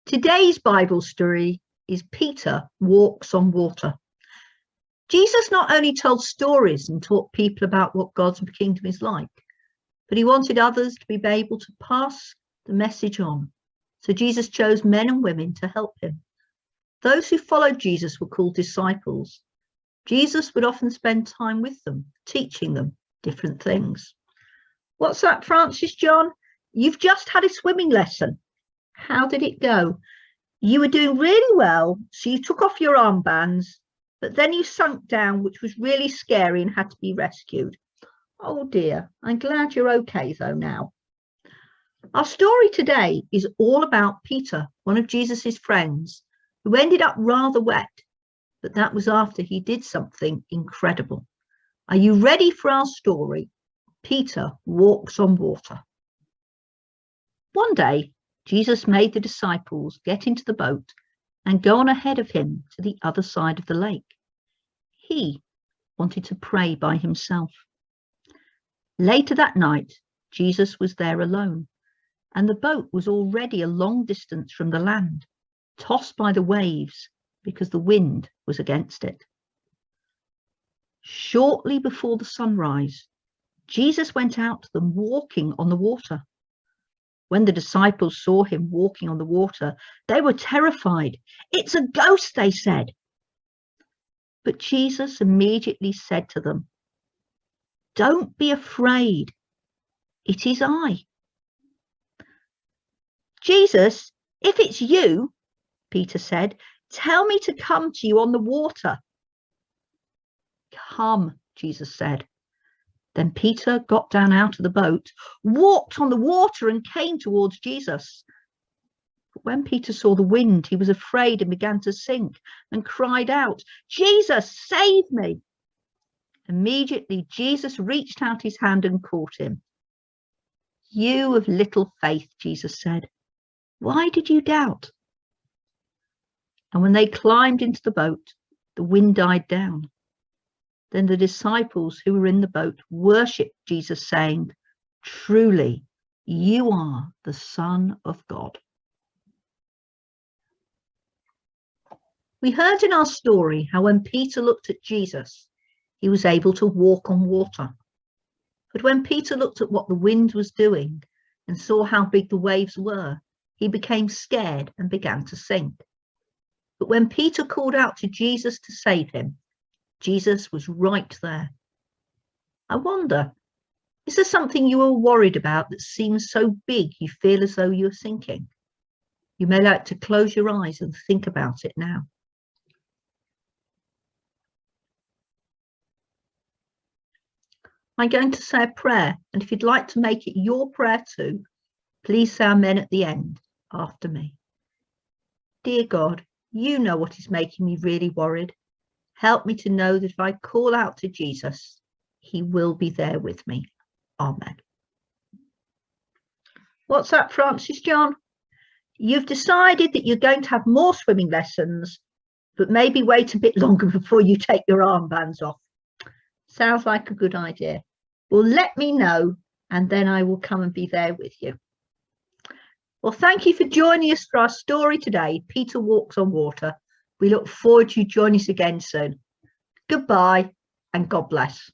Today's Bible story is Peter Walks on Water. Jesus not only told stories and taught people about what God's kingdom is like, but he wanted others to be able to pass the message on. So Jesus chose men and women to help him. Those who followed Jesus were called disciples. Jesus would often spend time with them, teaching them different things. What's that, Francis John? You've just had a swimming lesson. How did it go? You were doing really well, so you took off your armbands, but then you sunk down, which was really scary and had to be rescued. Oh dear, I'm glad you're okay though now. Our story today is all about Peter, one of Jesus's friends, who ended up rather wet, but that was after he did something incredible. Are you ready for our story? Peter walks on water. One day, Jesus made the disciples get into the boat and go on ahead of him to the other side of the lake. He wanted to pray by himself. Later that night, Jesus was there alone, and the boat was already a long distance from the land, tossed by the waves because the wind was against it. Shortly before the sunrise, Jesus went out to them walking on the water. When the disciples saw him walking on the water, they were terrified. "It's a ghost," they said. But Jesus immediately said to them, "Don't be afraid. It is I." "Jesus, if it's you," Peter said, "tell me to come to you on the water." "Come," Jesus said. Then Peter got down out of the boat, walked on the water and came towards Jesus. But when Peter saw the wind, he was afraid and began to sink and cried out, "Jesus, save me!" Immediately, Jesus reached out his hand and caught him. "You of little faith," Jesus said, "why did you doubt?" And when they climbed into the boat, the wind died down. Then the disciples who were in the boat worshipped Jesus, saying, "Truly, you are the Son of God." We heard in our story how when Peter looked at Jesus, he was able to walk on water. But when Peter looked at what the wind was doing and saw how big the waves were, he became scared and began to sink. But when Peter called out to Jesus to save him, Jesus was right there. I wonder, is there something you are worried about that seems so big you feel as though you're sinking? You may like to close your eyes and think about it now. I'm going to say a prayer, and if you'd like to make it your prayer too, please say amen at the end after me. Dear God, you know what is making me really worried. Help me to know that if I call out to Jesus, he will be there with me. Amen. What's that, Francis John? You've decided that you're going to have more swimming lessons, but maybe wait a bit longer before you take your armbands off. Sounds like a good idea. Well, let me know, and then I will come and be there with you. Well, thank you for joining us for our story today, Peter Walks on Water. We look forward to you joining us again soon. Goodbye and God bless.